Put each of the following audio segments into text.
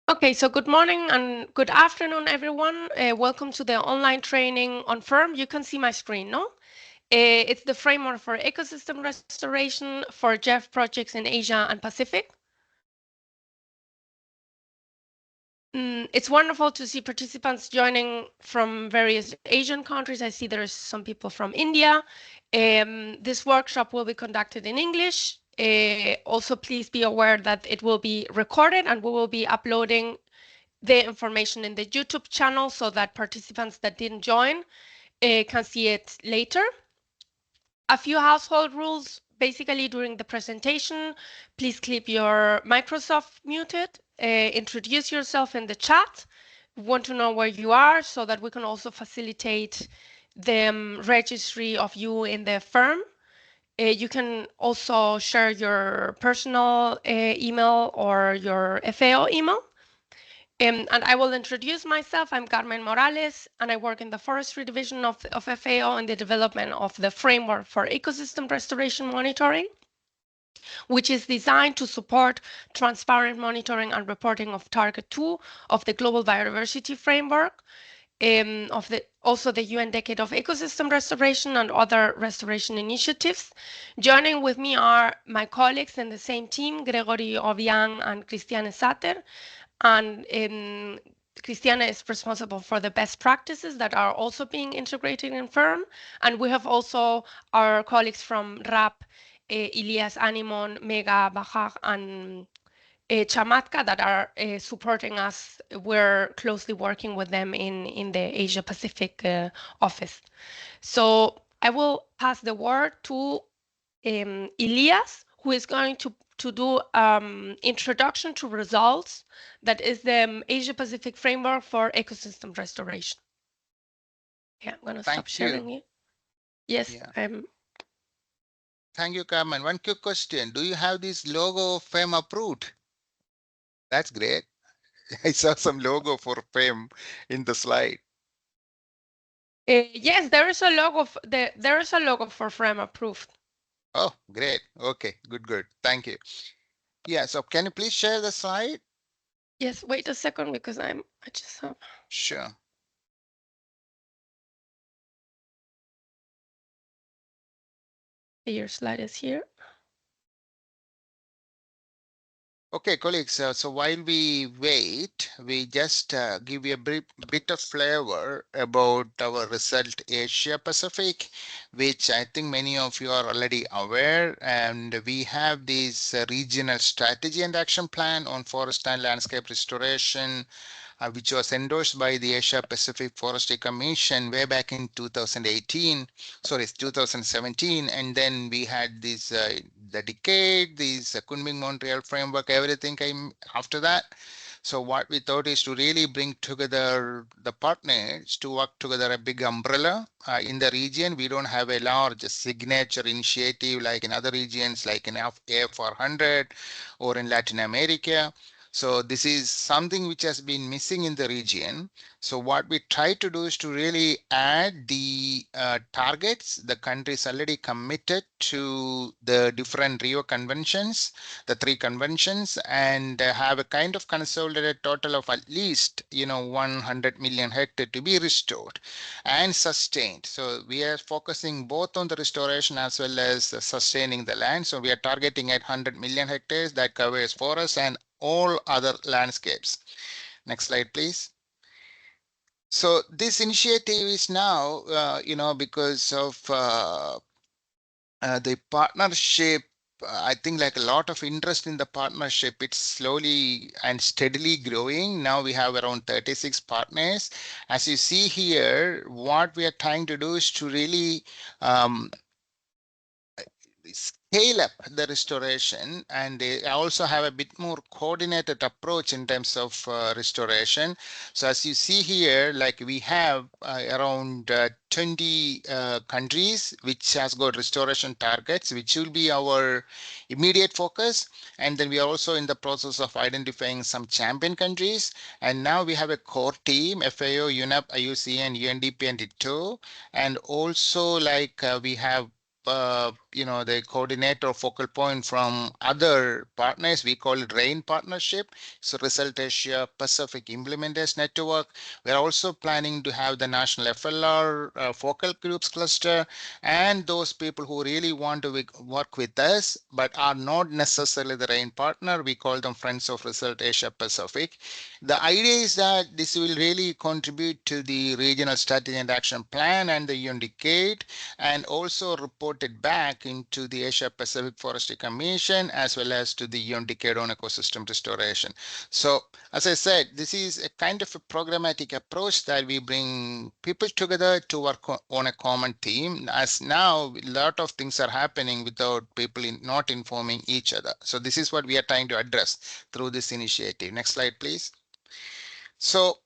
Okay, so good morning and good afternoon, everyone. Welcome to the online training on FERM. You can see my screen, no? It's the framework for ecosystem restoration for GEF projects in Asia and Pacific. It's wonderful to see participants joining from various Asian countries. I see there's some people from India. This workshop will be conducted in English. Also, please be aware that it will be recorded and we will be uploading the information in the YouTube channel so that participants that didn't join can see it later. A few household rules. Basically, during the presentation, please keep your Microsoft muted. Introduce yourself in the chat. We want to know where you are so that we can also facilitate the registry of you in the FERM. You can also share your personal email or your FAO email. And I will introduce myself. I'm Carmen Morales, and I work in the forestry division of FAO in the development of the framework for ecosystem restoration monitoring, which is designed to support transparent monitoring and reporting of Target 2 of the Global Biodiversity Framework, also the UN Decade of Ecosystem Restoration and other restoration initiatives. Joining with me are my colleagues in the same team, Gregory Obiang and Christiane Sater, and Christiana is responsible for the best practices that are also being integrated in FERM. And we have also our colleagues from RAP, Ilias Animon, Mega, Bahar, and Chamatka that are supporting us. We're closely working with them in the Asia Pacific office. So I will pass the word to Ilias, who is going to do introduction to results. That is the Asia Pacific Framework for Ecosystem Restoration. Yeah, I'm going to stop sharing it. Yes, I'm. Thank you, Carmen. One quick question. Do you have this logo FEM approved? That's great. I saw some logo for FEM in the slide. Yes, there is a logo. There is a logo for FREM approved. Oh, great. Okay, good. Thank you. Yeah, so can you please share the slide? Yes, wait a second because I just have. Sure. Your slide is here. Okay, colleagues, so while we wait, we just give you a bit of flavor about our result Asia Pacific, which I think many of you are already aware. And we have this regional strategy and action plan on forest and landscape restoration, which was endorsed by the Asia Pacific Forestry Commission way back in 2017, and then we had this the decade, this Kunming Montreal framework, everything came after that. So what we thought is to really bring together the partners to work together a big umbrella in the region. We don't have a large signature initiative like in other regions, like in AF400 or in Latin America. So this is something which has been missing in the region. So what we try to do is to really add the targets. The country is already committed to the different Rio conventions, the 3 conventions, and have a kind of consolidated total of at least 100 million hectares to be restored and sustained. So we are focusing both on the restoration as well as sustaining the land. So we are targeting at 100 million hectares that covers forests and all other landscapes. Next slide, please. So this initiative is now, because of the partnership, I think like a lot of interest in the partnership, it's slowly and steadily growing. Now we have around 36 partners. As you see here, what we are trying to do is to really scale up the restoration, and they also have a bit more coordinated approach in terms of restoration. So as you see here, like we have around 20 countries which has got restoration targets, which will be our immediate focus. And then we are also in the process of identifying some champion countries. And now we have a core team, FAO, UNEP, IUCN, UNDP, and ITTO. And also like we have the coordinator focal point from other partners. We call it RAIN partnership. So Result Asia Pacific Implementers Network. We're also planning to have the national FLR focal groups cluster, and those people who really want to work with us but are not necessarily the RAIN partner. We call them Friends of Result Asia Pacific. The idea is that this will really contribute to the regional strategy and action plan and the UN decade, and also report it back into the Asia Pacific Forestry Commission as well as to the UN decade on ecosystem restoration. So as I said, this is a kind of a programmatic approach that we bring people together to work on a common theme, as now a lot of things are happening without people not informing each other. So this is what we are trying to address through this initiative. Next slide, please. So,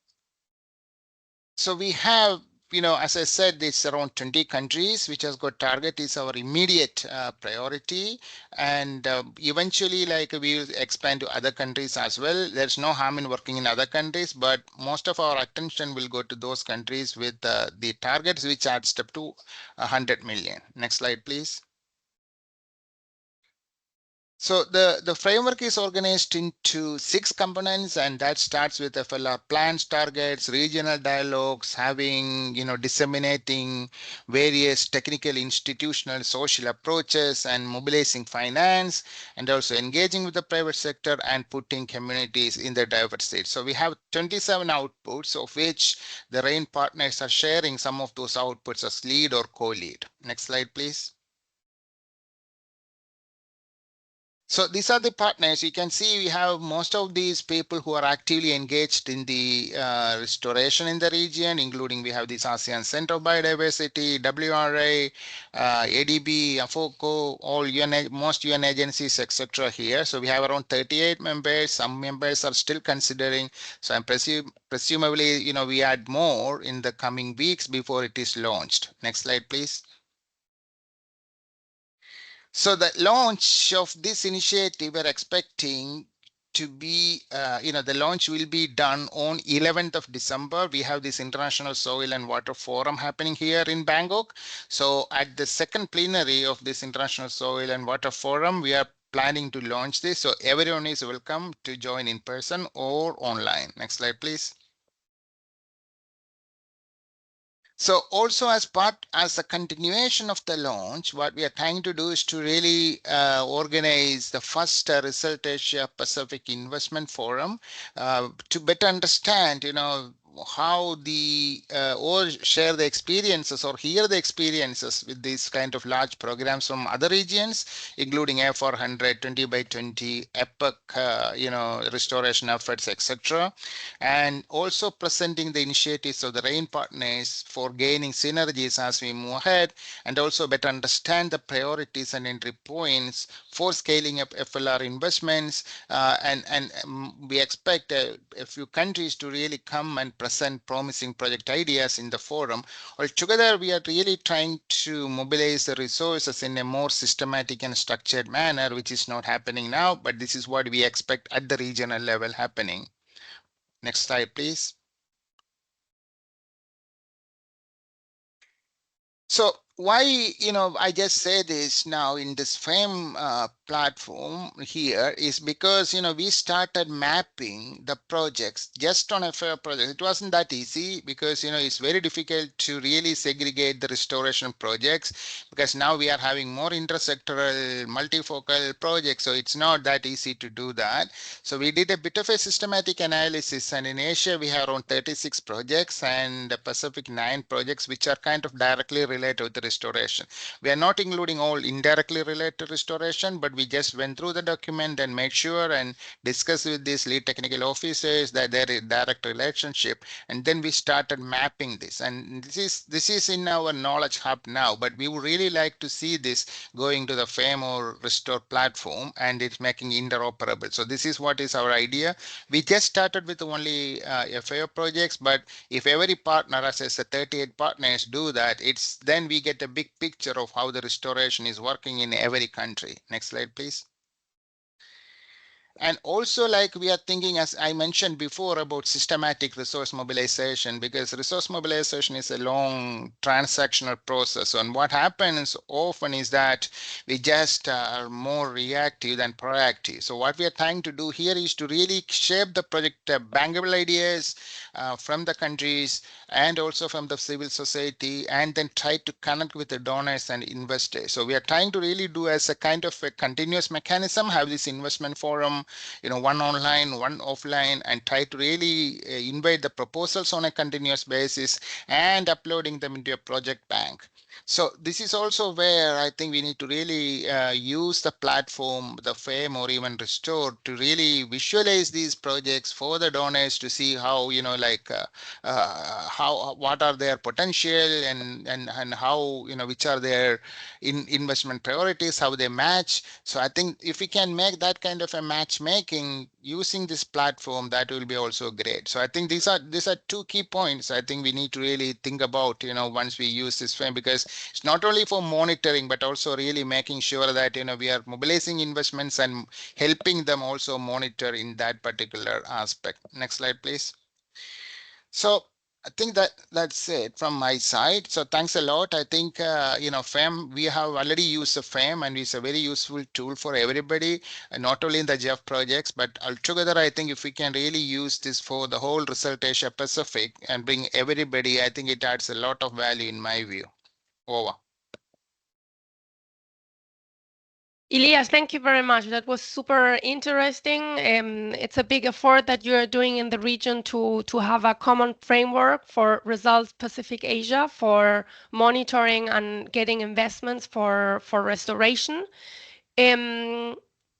we have, as I said, it's around 20 countries, which has got target is our immediate priority. And eventually, like we will expand to other countries as well. There's no harm in working in other countries, but most of our attention will go to those countries with the targets, which adds up to 100 million. Next slide, please. So the framework is organized into 6 components, and that starts with FLR plans, targets, regional dialogues, having, disseminating various technical, institutional, social approaches, and mobilizing finance, and also engaging with the private sector and putting communities in the diverse state. So we have 27 outputs, of which the RAIN partners are sharing some of those outputs as lead or co-lead. Next slide, please. So these are the partners. You can see we have most of these people who are actively engaged in the restoration in the region, including we have this ASEAN Center of Biodiversity, WRA, ADB, AFOCO, all UN, most UN agencies, etc. here. So we have around 38 members. Some members are still considering. So I'm presumably, we add more in the coming weeks before it is launched. Next slide, please. So the launch of this initiative, we're expecting to be, the launch will be done on 11th of December. We have this International Soil and Water Forum happening here in Bangkok. So at the second plenary of this International Soil and Water Forum, we are planning to launch this. So everyone is welcome to join in person or online. Next slide, please. So also as a continuation of the launch, what we are trying to do is to really organize the first Result Asia Pacific Investment Forum to better understand, how the or share the experiences or hear the experiences with these kind of large programs from other regions, including A400, 20 by 20, EPIC, restoration efforts, etc. And also presenting the initiatives of the RAIN partners for gaining synergies as we move ahead, and also better understand the priorities and entry points for scaling up FLR investments. We expect a few countries to really come and present promising project ideas in the forum. Altogether, we are really trying to mobilize the resources in a more systematic and structured manner, which is not happening now, but this is what we expect at the regional level happening. Next slide, please. So why, I just say this now in this FERM platform here is because, we started mapping the projects just on a FAIR project. It wasn't that easy because, it's very difficult to really segregate the restoration projects, because now we are having more intersectoral, multifocal projects. So it's not that easy to do that. So we did a bit of a systematic analysis, and in Asia, we have around 36 projects, and the Pacific 9 projects, which are kind of directly related with the restoration. We are not including all indirectly related to restoration, but we just went through the document and made sure and discussed with these lead technical officers that there is direct relationship, and then we started mapping this. And this is in our knowledge hub now, but we would really like to see this going to the FAME or restore platform, and it's making interoperable. So this is what is our idea. We just started with only FAO projects, but if every partner, as I said, 38 partners do that, it's then we get a big picture of how the restoration is working in every country. Next slide, please. And also, like we are thinking, as I mentioned before, about systematic resource mobilization, because resource mobilization is a long transactional process. And what happens often is that we just are more reactive than proactive. So what we are trying to do here is to really shape the project bankable ideas from the countries and also from the civil society, and then try to connect with the donors and investors. So we are trying to really do as a kind of a continuous mechanism, have this investment forum, one online, one offline, and try to really invite the proposals on a continuous basis and uploading them into a project bank. So this is also where I think we need to really use the platform, the FAME or even Restore, to really visualize these projects for the donors to see how, how what are their potential, and how, which are their investment priorities, how they match. So I think if we can make that kind of a matchmaking using this platform, that will be also great. So I think these are two key points I think we need to really think about, once we use this frame, because it's not only for monitoring but also really making sure that we are mobilizing investments and helping them also monitor in that particular aspect. Next slide, please. So I think that's it from my side. So thanks a lot. I think FEM, we have already used the FEM, and it's a very useful tool for everybody, not only in the GEF projects, but altogether. I think if we can really use this for the whole Result Asia Pacific and bring everybody, I think it adds a lot of value in my view. Over. Elias, thank you very much. That was super interesting. It's a big effort that you are doing in the region to have a common framework for Results Pacific Asia for monitoring and getting investments for restoration. Um,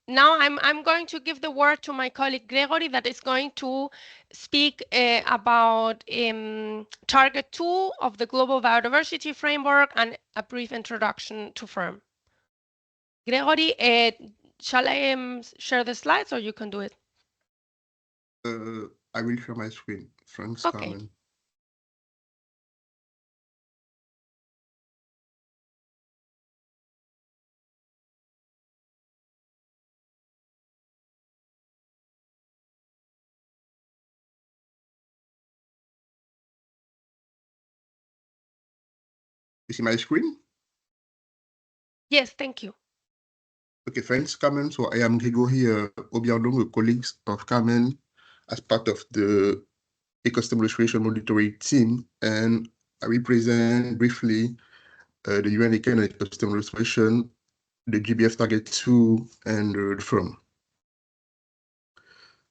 Now I'm going to give the word to my colleague Gregory that is going to speak about Target 2 of the Global Biodiversity Framework and a brief introduction to FERM. Gregory, shall I share the slides or you can do it? I will share my screen. Thanks, Okay. Carmen. You see my screen? Yes, thank you. Okay, thanks, Carmen. So I am Gregory Obiandong, a colleague of Carmen, as part of the ecosystem restoration monitoring team, and I will present briefly the UN ecosystem restoration, the GBF Target 2, and the FERM.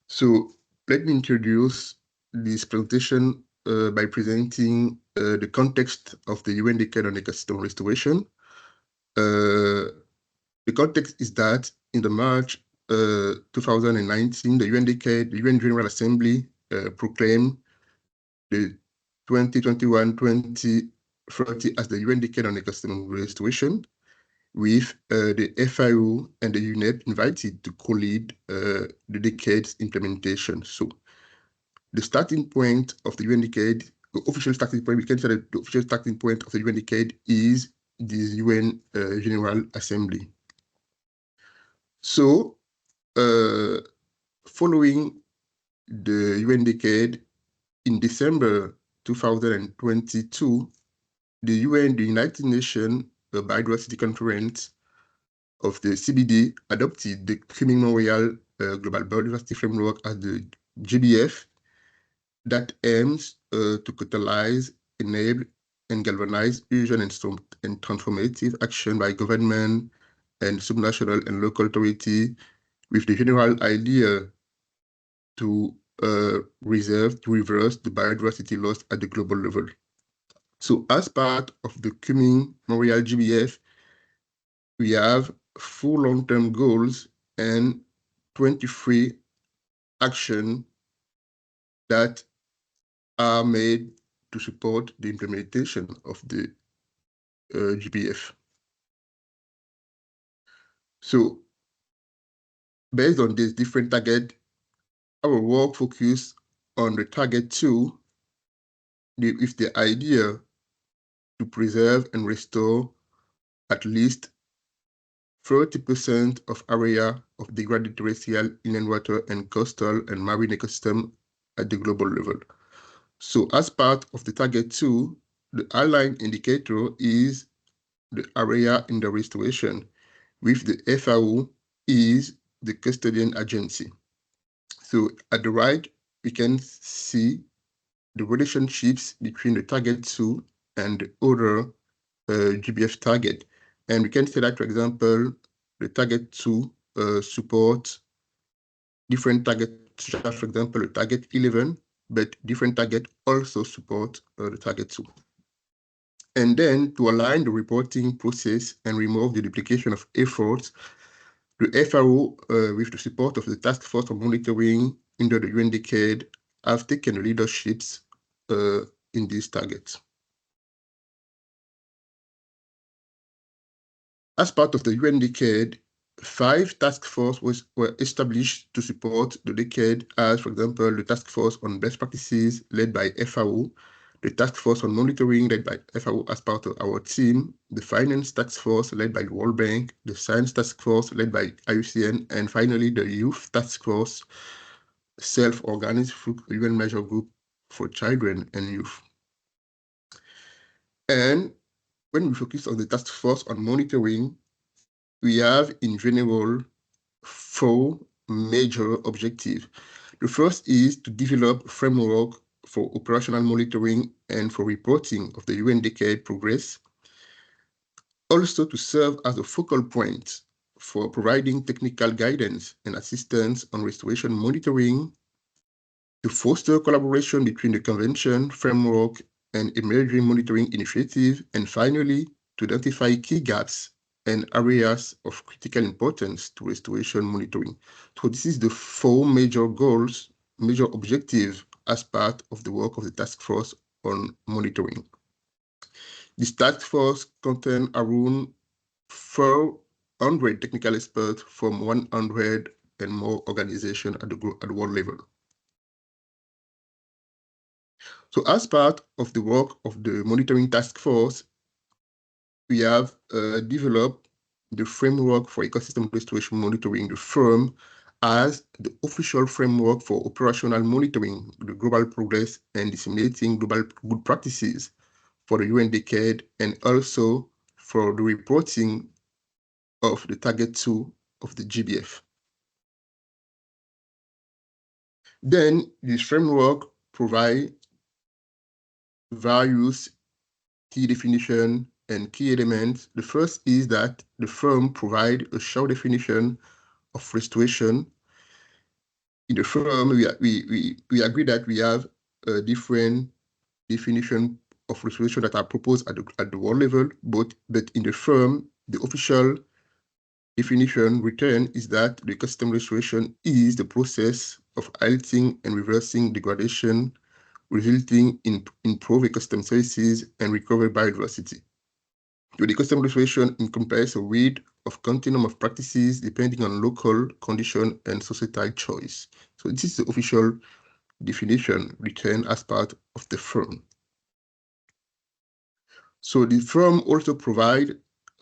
So let me introduce this presentation by presenting the context of the UN Decade on Ecosystem Restoration. The context is that in the March 2019, the UN Decade, the UN General Assembly proclaimed the 2021-2030 as the UN Decade on Ecosystem Restoration, with the FIO and the UNEP invited to co-lead the decade's implementation. So the starting point of the UN Decade, the official starting point, we can say that the official starting point of the UN Decade is the UN General Assembly. So, following the UN Decade, in December 2022, the UN, the United Nations Biodiversity Conference of the CBD, adopted the Criminal Memorial Global Biodiversity Framework as the GBF that aims to catalyze, enable, and galvanize urgent and transformative action by government and subnational and local authority, with the general idea to reverse the biodiversity loss at the global level. So as part of the coming Memorial GBF, we have 4 long-term goals and 23 actions that are made to support the implementation of the GBF. So based on this different target, our work focus on the target 2 with the idea to preserve and restore at least 30% of area of degraded terrestrial, inland water, and coastal and marine ecosystem at the global level. So as part of the target 2, the aligned indicator is the area under restoration, with the FAO is the custodian agency. So at the right, we can see the relationships between the target 2 and the other GBF target. And we can say that, for example, the target 2 supports different targets, such as, for example, the target 11, but different target also support the target 2. And then to align the reporting process and remove the duplication of efforts, the FAO, with the support of the Task Force on Monitoring under the UN Decade, have taken the leaderships in these targets. As part of the UN Decade, 5 task forces were established to support the decade as, for example, the Task Force on Best Practices led by FAO, the Task Force on Monitoring led by FAO as part of our team, the Finance Task Force led by the World Bank, the Science Task Force led by IUCN, and finally the Youth Task Force, self-organized through the UN Measure Group for Children and Youth. And when we focus on the Task Force on Monitoring, we have in general 4 major objectives. The first is to develop a framework for operational monitoring and for reporting of the UN Decade progress. Also to serve as a focal point for providing technical guidance and assistance on restoration monitoring, to foster collaboration between the convention, framework, and emerging monitoring initiatives, and finally, to identify key gaps and areas of critical importance to restoration monitoring. So this is the 4 major goals, major objectives as part of the work of the task force on monitoring. This task force contains around 400 technical experts from 100 and more organizations at the world level. So as part of the work of the monitoring task force, we have developed the framework for ecosystem restoration monitoring, the FERM, as the official framework for operational monitoring the global progress and disseminating global good practices for the UN Decade, and also for the reporting of the target 2 of the GBF. Then this framework provides various key definition and key elements. The first is that the FERM provides a short definition of restoration. In the FERM, we agree that we have a different definition of restoration that are proposed at the world level, but in the FERM, the official definition return is that the ecosystem restoration is the process of halting and reversing degradation, resulting in improved ecosystem services and recovered biodiversity. The ecosystem restoration encompasses a range of continuum of practices depending on local condition and societal choice. So this is the official definition returned as part of the FERM. So the FERM also provide,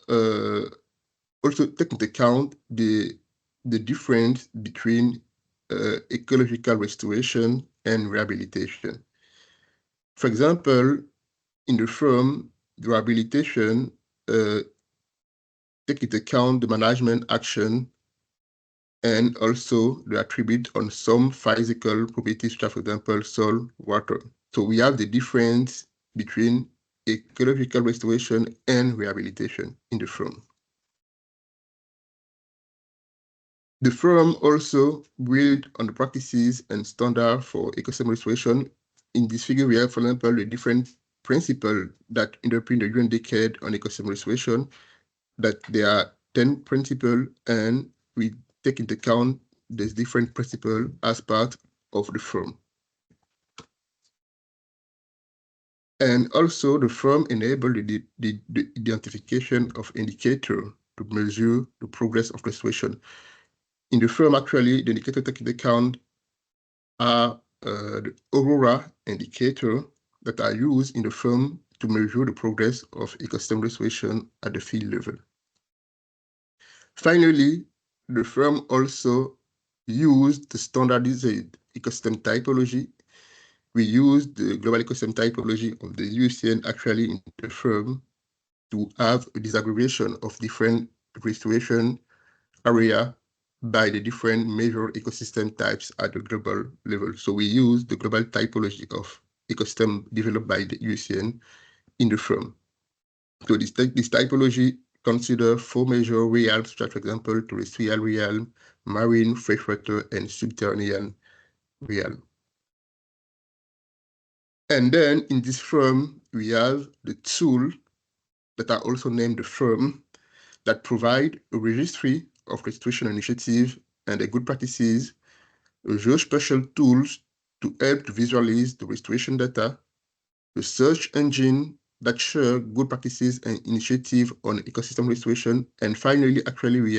also take into account the difference between ecological restoration and rehabilitation. For example, in the FERM, the rehabilitation take into account the management action and also the attribute on some physical properties, such as, for example, soil, water. So we have the difference between ecological restoration and rehabilitation in the FERM. The FERM also build on the practices and standards for ecosystem restoration. In this figure, we have, for example, the different principles that underpin the UN Decade on ecosystem restoration, that there are 10 principles, and we take into account these different principles as part of the FERM. And also the FERM enable the identification of indicators to measure the progress of restoration. In the FERM, actually, the indicator taken into account are the Aurora indicator that are used in the FERM to measure the progress of ecosystem restoration at the field level. Finally, the FERM also used the standardized ecosystem typology. We used the global ecosystem typology of the UCN actually in the FERM to have a disaggregation of different restoration area by the different major ecosystem types at the global level. So we use the global typology of ecosystem developed by the UCN in the FERM. So this typology consider 4 major realms, such as, for example, terrestrial realm, marine, freshwater, and subterranean realm. And then in this FERM, we have the tool that are also named the FERM that provide a registry of restoration initiative and the good practices, geospatial tools to help to visualize the restoration data, the search engine that share good practices and initiative on ecosystem restoration, and finally, actually, we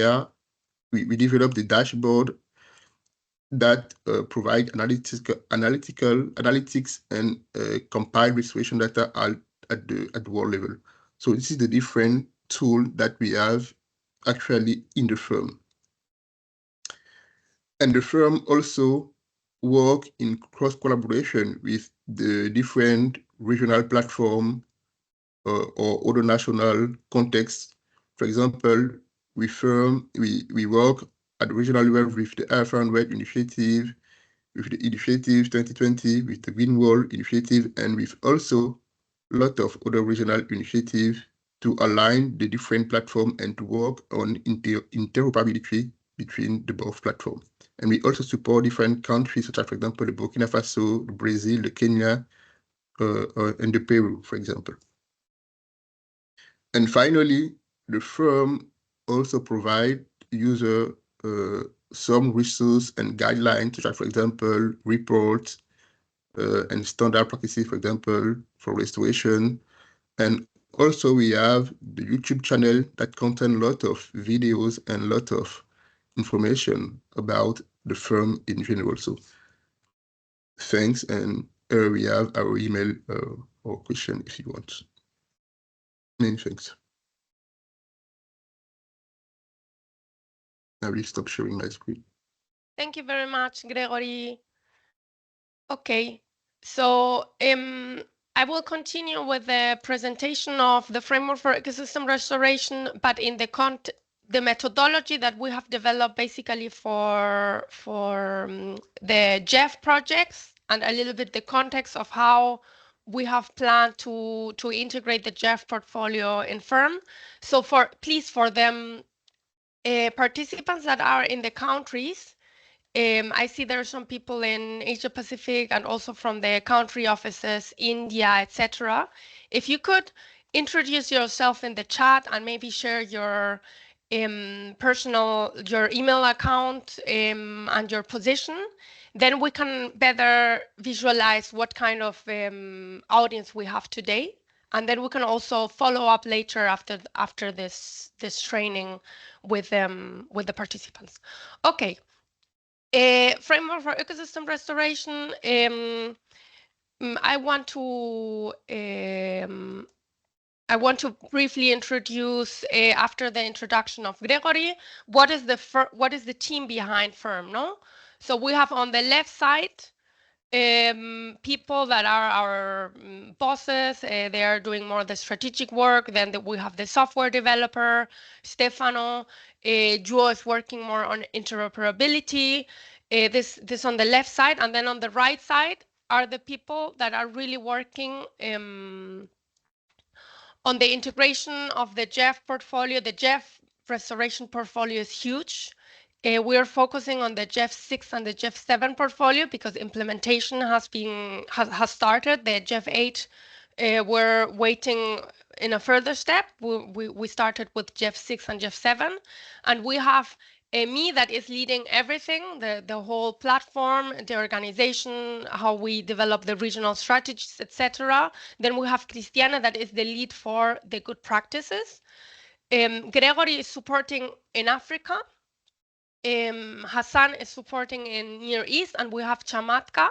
developed the dashboard that provide analytics and compile restoration data at the world level. So this is the different tool that we have actually in the FERM. And the FERM also work in cross collaboration with the different regional platform or other national contexts. For example, we work at the regional level with the African Red Initiative, with the Initiative 2020, with the Green Wall Initiative, and with also a lot of other regional initiatives to align the different platforms and to work on interoperability between the both platforms. And we also support different countries, such as, for example, the Burkina Faso, the Brazil, the Kenya, and the Peru, for example. And finally, the FERM also provide user some resources and guidelines, such as, for example, reports and standard practices, for example, for restoration. And also we have the YouTube channel that contains a lot of videos and a lot of information about the FERM in general. So thanks, and we have our email or question if you want. Many thanks. I will stop sharing my screen. Thank you very much, Gregory. Okay, so I will continue with the presentation of the framework for ecosystem restoration, but in the methodology that we have developed basically for the GEF projects, and a little bit the context of how we have planned to integrate the GEF portfolio in FERM. So for them participants that are in the countries, I see there are some people in Asia Pacific and also from the country offices, India, etc. If you could introduce yourself in the chat and maybe share your your email account and your position, then we can better visualize what kind of audience we have today. And then we can also follow up later after this training with the participants. Okay. Framework for ecosystem restoration. I want to briefly introduce, after the introduction of Gregory, what is the team behind FERM. No, so we have on the left side people that are our bosses. They are doing more the strategic work. Then we have the software developer, Stefano. Joe is working more on interoperability. This on the left side, and then on the right side are the people that are really working on the integration of the GEF portfolio. The GEF restoration portfolio is huge. We are focusing on the GEF 6 and the GEF 7 portfolio because implementation has started. The GEF 8, we're waiting in a further step. We started with GEF 6 and GEF 7, and we have me that is leading everything, the whole platform, the organization, how we develop the regional strategies, etc. Then we have Cristiana that is the lead for the good practices. Gregory is supporting in Africa. Hassan is supporting in Near East, and we have Chamatka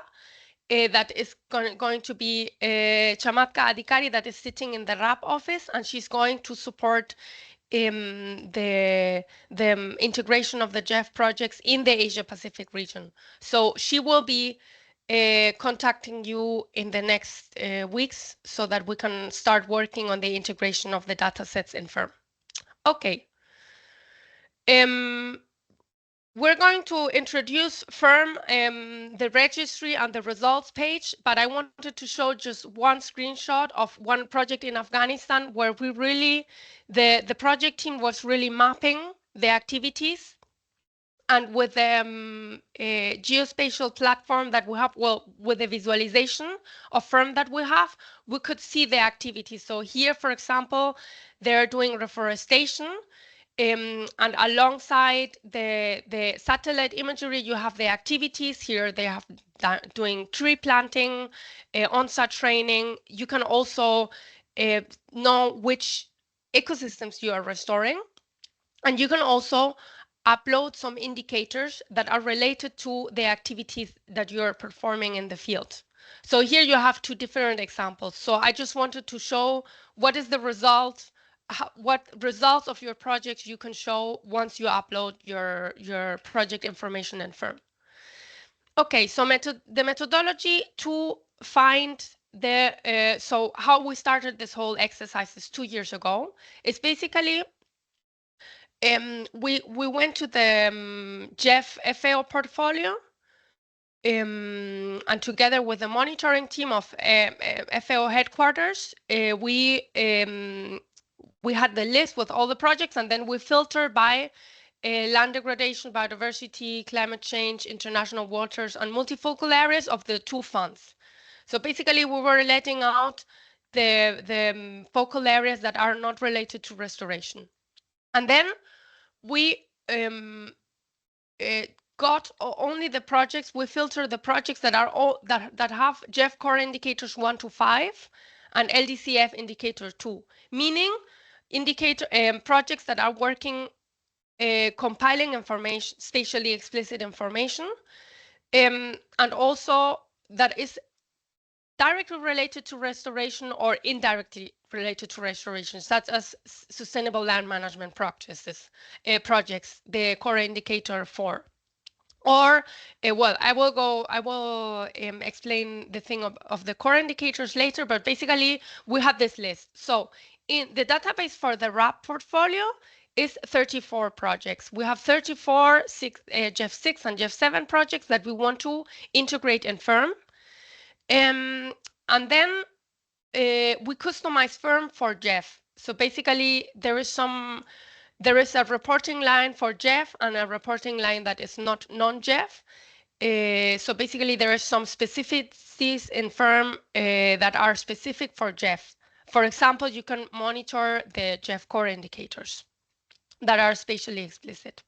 that is going to be Chamatka Adhikari that is sitting in the RAP office, and she's going to support the integration of the GEF projects in the Asia Pacific region. So she will be contacting you in the next weeks so that we can start working on the integration of the data sets in FERM. Okay. We're going to introduce FERM, the registry and the results page, but I wanted to show just one screenshot of one project in Afghanistan where we really, the project team was really mapping the activities, and with a geospatial platform that we have, well, with the visualization of FERM that we have, we could see the activities. So here, for example, they're doing reforestation. And alongside the satellite imagery, you have the activities. Here they have doing tree planting, on-site training. You can also know which ecosystems you are restoring. And you can also upload some indicators that are related to the activities that you're performing in the field. So here you have two different examples. So I just wanted to show what is the result, what results of your project you can show once you upload your project information in FERM. Okay, so the methodology to find the, so how we started this whole exercise is 2 years ago. It's basically, we went to the GEF FAO portfolio, and together with the monitoring team of FAO headquarters, we had the list with all the projects, and then we filter by land degradation, biodiversity, climate change, international waters, and multifocal areas of the two funds. So basically, we were letting out the focal areas that are not related to restoration. And then we got only the projects. We filter the projects that are all that have GEF Core Indicators 1 to 5 and LDCF Indicator 2, meaning indicator projects that are working compiling information, spatially explicit information, and also that is directly related to restoration or indirectly related to restoration, such as sustainable land management practices, projects, the core indicator 4. Or, well, I will explain the thing of the core indicators later, but basically we have this list. So in the database for the RAP portfolio is 34 projects. We have 34 GEF 6 and GEF 7 projects that we want to integrate in FERM. And then we customize FERM for GEF. So basically there is a reporting line for GEF and a reporting line that is not non-GEF. So basically there are some specificities in FERM that are specific for GEF. For example, you can monitor the GEF core indicators that are spatially explicit.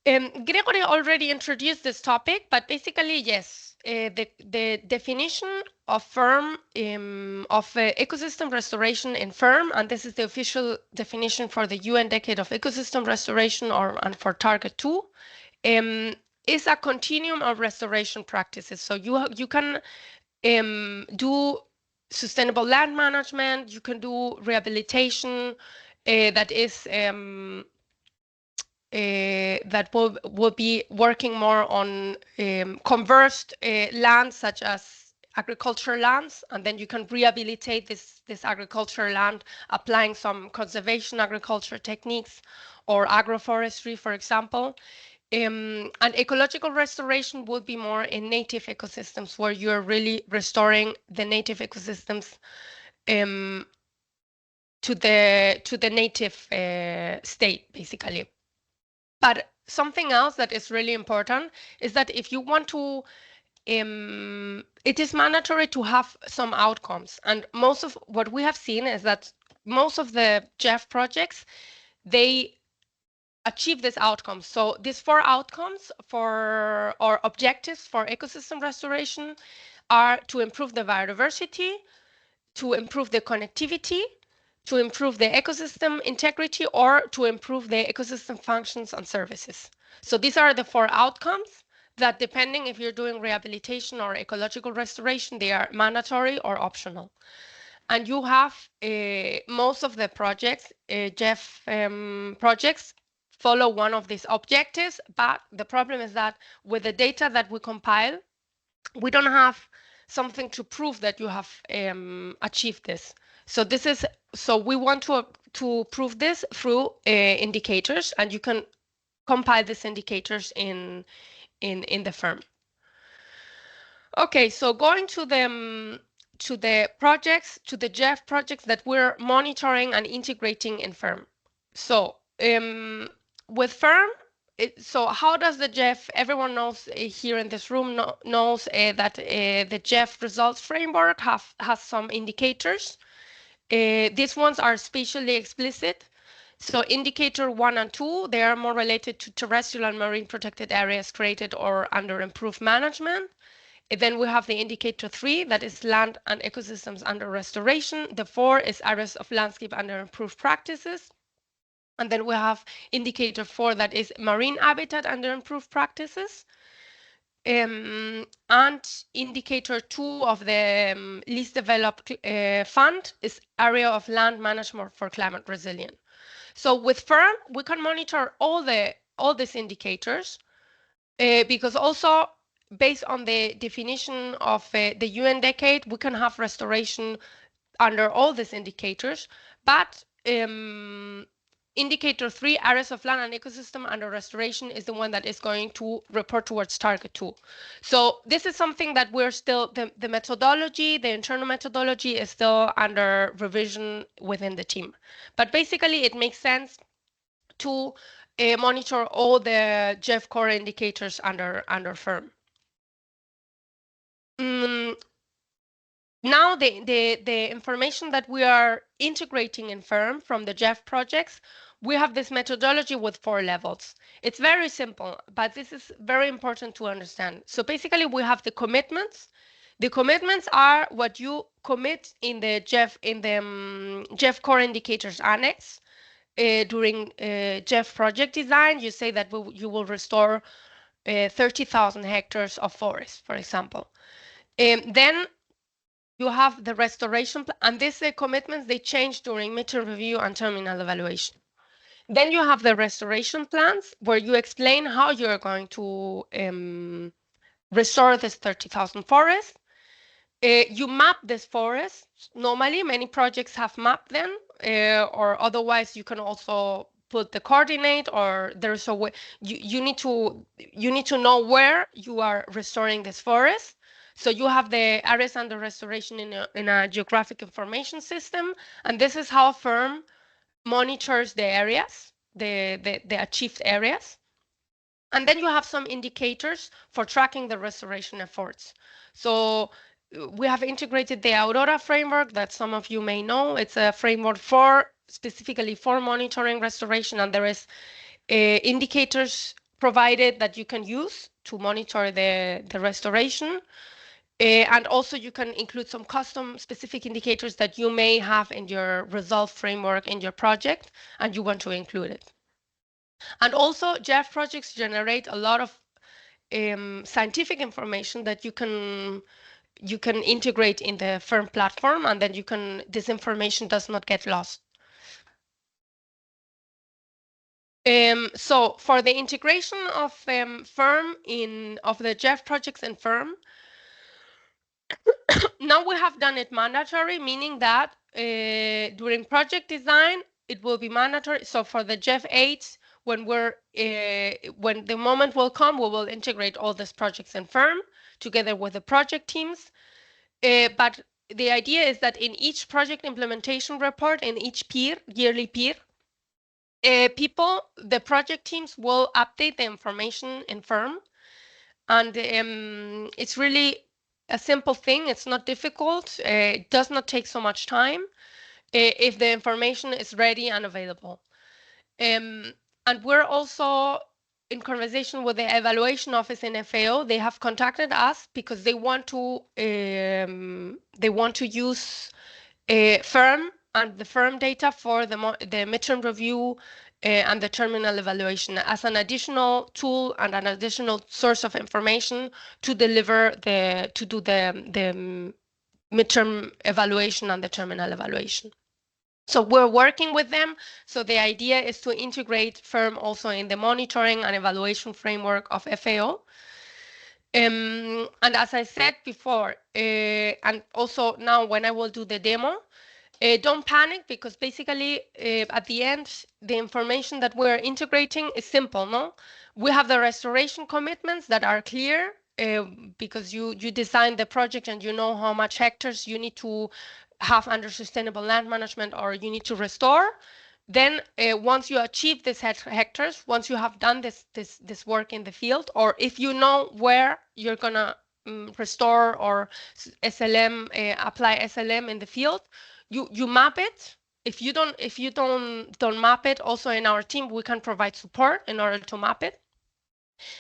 Gregory already introduced this topic, but basically, yes, the definition of FERM, of ecosystem restoration in FERM, and this is the official definition for the UN Decade of Ecosystem Restoration, and for Target 2, is a continuum of restoration practices. So you can do sustainable land management, you can do rehabilitation that is that will be working more on conversed lands such as agricultural lands, and then you can rehabilitate this agricultural land applying some conservation agriculture techniques or agroforestry, for example. And ecological restoration would be more in native ecosystems where you're really restoring the native ecosystems to the native state, basically. But something else that is really important is that if you want to, it is mandatory to have some outcomes. And most of what we have seen is that most of the GEF projects, they achieve these outcomes. So these 4 outcomes or objectives for ecosystem restoration are to improve the biodiversity, to improve the connectivity, to improve the ecosystem integrity, or to improve the ecosystem functions and services. So these are the 4 outcomes that, depending if you're doing rehabilitation or ecological restoration, they are mandatory or optional. and you have most of the projects, GEF projects, follow one of these objectives, but the problem is that with the data that we compile, we don't have something to prove that you have achieved this. So we want to prove this through indicators, and you can compile these indicators in the FERM. Okay, so going to the projects, to the GEF projects that we're monitoring and integrating in FERM. So with FERM, so how does the GEF, everyone knows here in this room knows that the GEF results framework has some indicators. These ones are spatially explicit. So indicator 1 and 2, they are more related to terrestrial and marine protected areas created or under improved management. Then we have the indicator 3, that is land and ecosystems under restoration. The 4 is areas of landscape under improved practices. And then we have indicator 4, that is marine habitat under improved practices. And indicator 2 of the least developed fund is area of land management for climate resilient. So with FERM, we can monitor all these indicators because also based on the definition of the UN decade, we can have restoration under all these indicators, but indicator 3, areas of land and ecosystem under restoration, is the one that is going to report towards target 2. So this is something that we're still, the methodology, the internal methodology is still under revision within the team. But basically it makes sense to monitor all the GEF core indicators under FERM. Now the information that we are integrating in FERM from the GEF projects, we have this methodology with 4 levels. It's very simple, but this is very important to understand. So basically we have the commitments. The commitments are what you commit in the GEF core indicators annex. During GEF project design, you say that you will restore 30,000 hectares of forest, for example. Then you have the restoration, and these commitments, they change during midterm review and terminal evaluation. Then you have the restoration plans, where you explain how you're going to restore this 30,000 forests. You map this forest. Normally, many projects have mapped them, or otherwise you can also put the coordinate, or there's a way you need to know where you are restoring this forest. So you have the areas under restoration in a geographic information system, and this is how FERM monitors the areas, the achieved areas. And then you have some indicators for tracking the restoration efforts. So we have integrated the Aurora framework that some of you may know. It's a framework specifically for monitoring restoration, and there is indicators provided that you can use to monitor the restoration. And also you can include some custom specific indicators that you may have in your result framework in your project, and you want to include it. And also GEF projects generate a lot of scientific information that you can integrate in the FERM platform, and then this information does not get lost. So for the integration of FERM of the GEF projects in FERM, now we have done it mandatory, meaning that during project design, it will be mandatory. So for the GEF 8, when the moment will come, we will integrate all these projects in FERM together with the project teams. But the idea is that in each project implementation report, in each yearly peer, the project teams will update the information in FERM. And it's really a simple thing. It's not difficult. It does not take so much time if the information is ready and available. And we're also in conversation with the evaluation office in FAO. They have contacted us because they want to use FERM and the FERM data for the midterm review and the terminal evaluation as an additional tool and an additional source of information to deliver do the midterm evaluation and the terminal evaluation. So we're working with them. So the idea is to integrate FERM also in the monitoring and evaluation framework of FAO. And as I said before, and also now when I will do the demo, don't panic, because basically at the end, the information that we're integrating is simple, no? We have the restoration commitments that are clear, because you design the project and you know how much hectares you need to have under sustainable land management or you need to restore. Then once you achieve these hectares, once you have done this work in the field, or if you know where you're gonna restore or SLM, apply SLM in the field, you map it. If you don't map it, also in our team we can provide support in order to map it.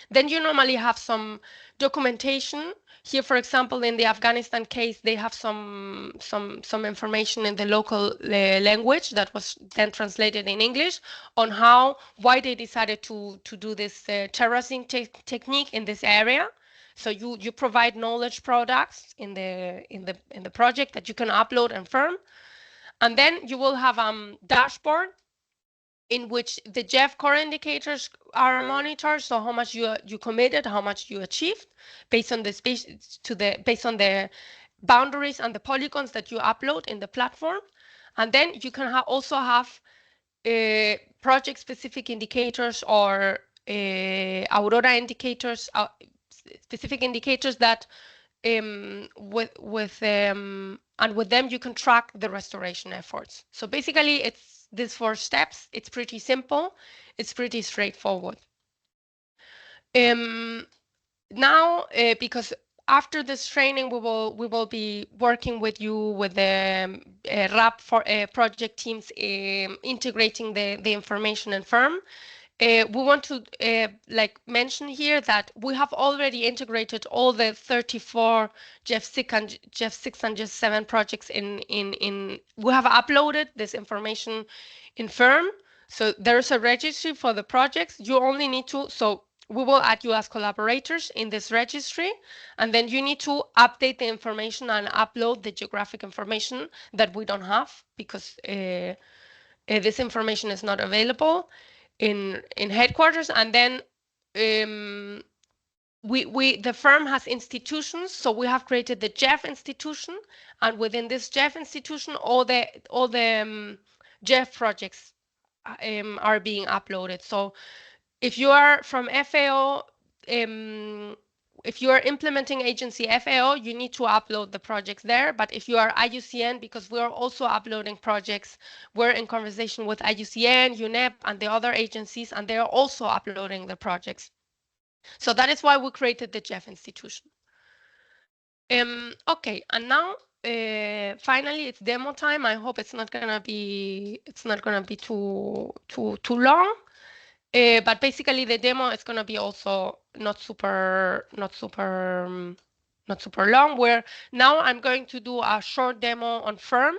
Then you normally have some documentation. Here, for example, in the Afghanistan case, they have some information in the local language that was then translated in English on why they decided to do this terracing technique in this area. So you provide knowledge products in the project that you can upload and FERM, and then you will have dashboard in which the GEF Core Indicators are monitored. So how much you committed, how much you achieved, based on the boundaries and the polygons that you upload in the platform. And then you can also have project-specific indicators or Aurora indicators, specific indicators that with them you can track the restoration efforts. So basically it's these 4 steps. It's pretty simple. It's pretty straightforward. Now, because after this training, we will be working with you with the RAP for project teams, integrating the information in FERM. We want to mention here that we have already integrated all the 34 GEF 6 and GEF 7 projects we have uploaded this information in FERM. So there's a registry for the projects. You only need to, so we will add you as collaborators in this registry, and then you need to update the information and upload the geographic information that we don't have, because this information is not available in headquarters. And then the FERM has institutions, so we have created the GEF institution, and within this GEF institution, all the GEF projects are being uploaded. So if you are from FAO, if you are implementing agency FAO, you need to upload the projects there. But if you are IUCN, because we are also uploading projects, we're in conversation with IUCN, UNEP, and the other agencies, and they are also uploading the projects. So that is why we created the GEF institution. Okay, and now finally it's demo time. I hope it's not gonna be too long. But basically the demo is going to be also not super long, where now I'm going to do a short demo on FERM,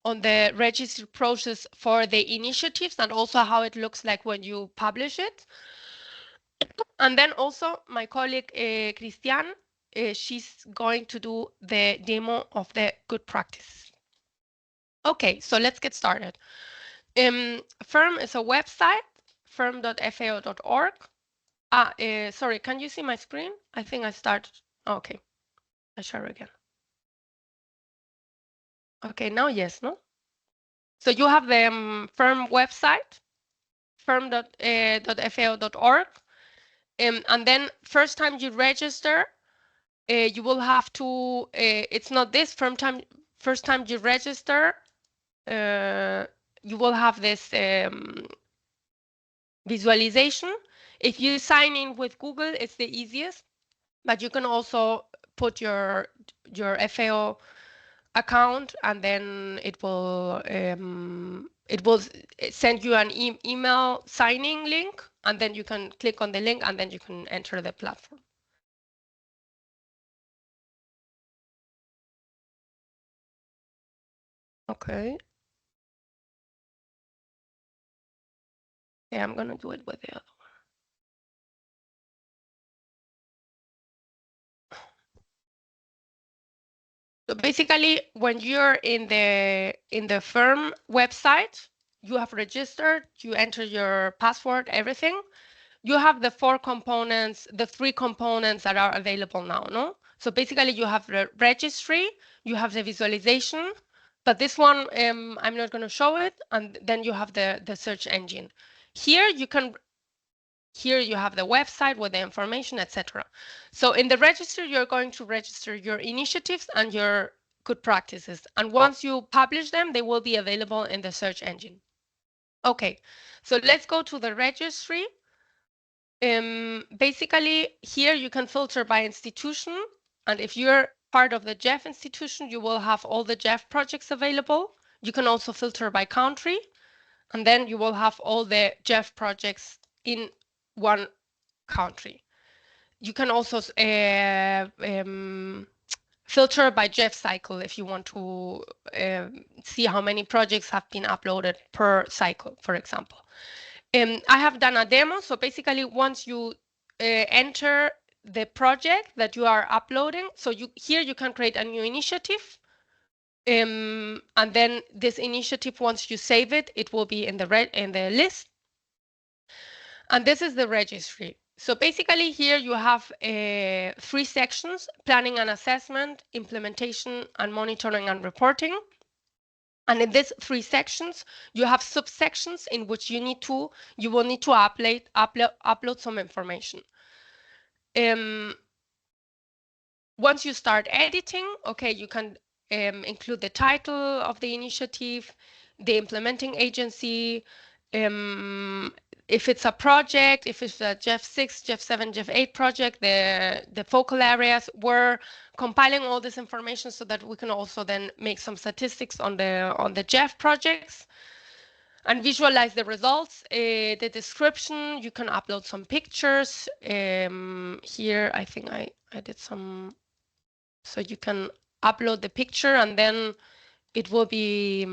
on the registry process for the initiatives, and also how it looks like when you publish it. And then also my colleague Christian, she's going to do the demo of the good practice. Okay, so let's get started. FERM is a website, ferm.fao.org. Sorry, can you see my screen? I think I started. Okay, I share again. Okay, now yes, no? So you have the FERM website, ferm.fao.org. And then first time you register, you will have to, it's not this, first time you register, you will have this visualization. If you sign in with Google, it's the easiest, but you can also put your FAO account, and then it will send you an email signing link, and then you can click on the link, and then you can enter the platform. Okay. Yeah, I'm gonna do it with the other one. basically, when you're in the FERM website, you have registered, you enter your password, everything. You have the four components, the three components that are available now, no? So basically, you have the registry, you have the visualization, but this one, I'm not going to show it, and then you have the search engine. Here you have the website with the information, etc. So in the registry, you're going to register your initiatives and your good practices. And once you publish them, they will be available in the search engine. Okay, so let's go to the registry. Basically, here you can filter by institution. And if you're part of the GEF institution, you will have all the GEF projects available. You can also filter by country. And then you will have all the GEF projects in one country. You can also filter by GEF cycle if you want to see how many projects have been uploaded per cycle, for example. I have done a demo. So basically, once you enter the project that you are uploading, so here you can create a new initiative. And then this initiative, once you save it, it will be in the list. And this is the registry. So basically here you have three sections: planning and assessment, implementation, and monitoring and reporting. And in these three sections, you have subsections in which you will need to upload some information. Once you start editing, okay, you can include the title of the initiative, the implementing agency, if it's a project, if it's a GEF 6, GEF 7, GEF 8 project, the focal areas. We're compiling all this information so that we can also then make some statistics on the GEF projects and visualize the results. The description, you can upload some pictures. Here, I think I did some, so you can upload the picture and then it will be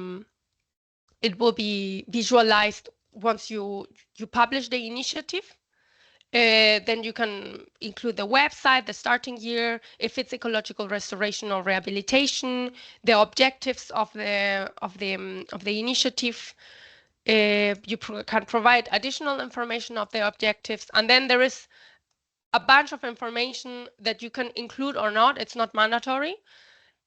visualized once you publish the initiative. Then you can include the website, the starting year, if it's ecological restoration or rehabilitation, the objectives of the initiative. You can provide additional information of the objectives, and then there is a bunch of information that you can include or not. It's not mandatory.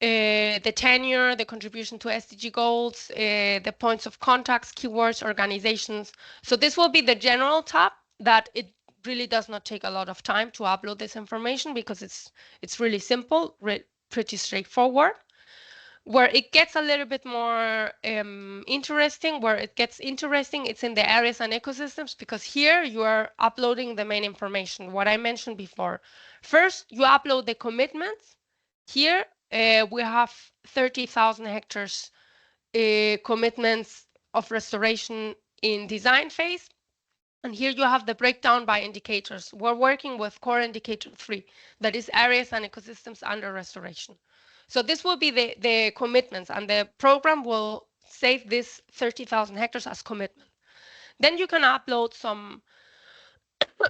The tenure, the contribution to SDG goals, the points of contacts, keywords, organizations. So this will be the general tab that it really does not take a lot of time to upload this information because it's really simple, pretty straightforward. Where it gets a little bit more interesting, it's in the areas and ecosystems, because here you are uploading the main information, what I mentioned before. First, you upload the commitments. Here, we have 30,000 hectares commitments of restoration in design phase. And here you have the breakdown by indicators. We're working with core indicator 3, that is areas and ecosystems under restoration. So this will be the commitments, and the program will save this 30,000 hectares as commitment. Then you can upload some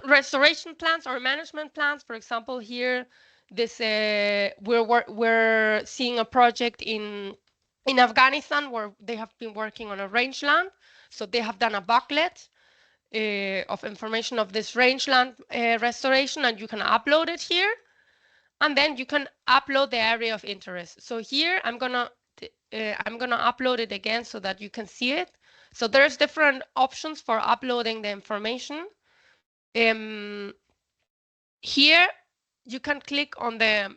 restoration plans or management plans. For example, here, this we're seeing a project in Afghanistan where they have been working on a rangeland. So they have done a booklet of information of this rangeland restoration, and you can upload it here. And then you can upload the area of interest. So here I'm gonna upload it again so that you can see it. So there's different options for uploading the information. Here you can click on the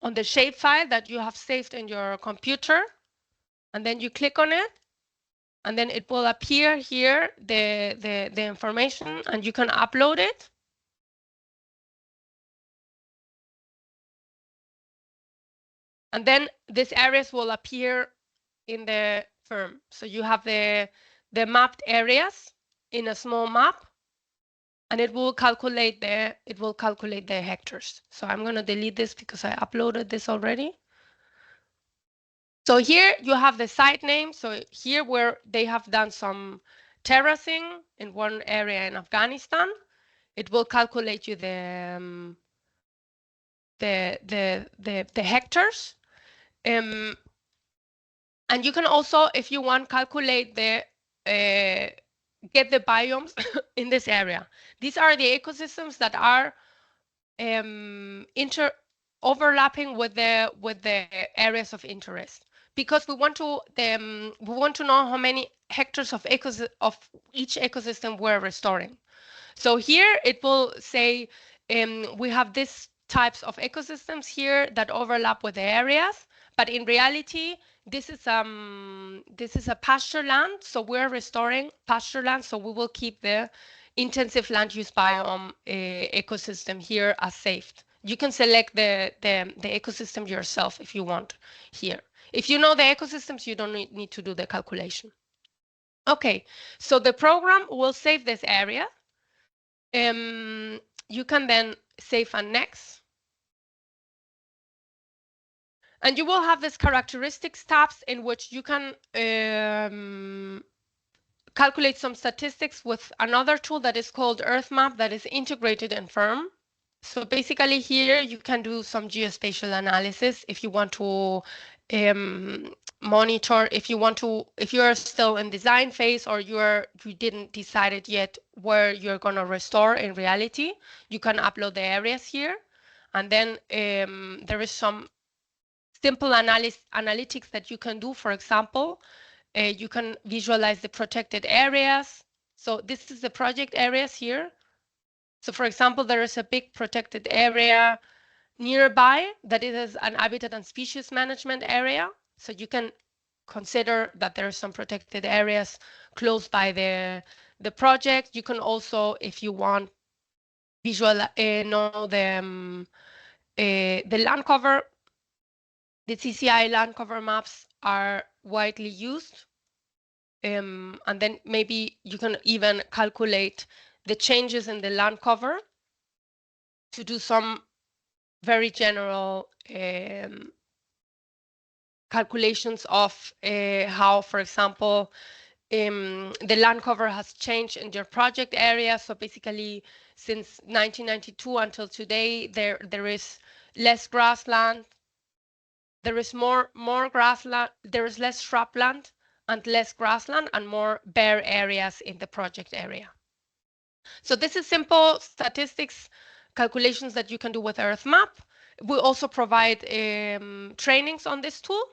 shapefile that you have saved in your computer, and then you click on it, and then it will appear here the information, and you can upload it. And then these areas will appear in the FERM. So you have the mapped areas in a small map, and it will calculate the hectares. So I'm going to delete this because I uploaded this already. So here you have the site name. So here where they have done some terracing in one area in Afghanistan, it will calculate you the the hectares. And you can also, if you want, calculate the get the biomes in this area. These are the ecosystems that are overlapping with the areas of interest, because we want to know how many hectares of each ecosystem we're restoring. So here it will say we have these types of ecosystems here that overlap with the areas, but in reality, this is a pasture land, so we're restoring pasture land, so we will keep the intensive land use biome ecosystem here as saved. You can select the ecosystem yourself if you want here. If you know the ecosystems, you don't need to do the calculation. Okay, so the program will save this area. You can then save and next. And you will have these characteristics tabs in which you can calculate some statistics with another tool that is called EarthMap that is integrated in FERM. So basically here you can do some geospatial analysis if you want to monitor, if you are still in design phase or you didn't decide it yet where you're going to restore in reality, you can upload the areas here. And then there is some simple analytics that you can do. For example, you can visualize the protected areas. So this is the project areas here. So for example, there is a big protected area nearby that is an habitat and species management area. So you can consider that there are some protected areas close by the project. You can also, if you want, know the land cover. The CCI land cover maps are widely used. And then maybe you can even calculate the changes in the land cover to do some very general calculations of how, for example, the land cover has changed in your project area. So basically, since 1992 until today, there is less grassland. There is more grassland. There is less shrubland and less grassland and more bare areas in the project area. So this is simple statistics calculations that you can do with EarthMap. We also provide trainings on this tool.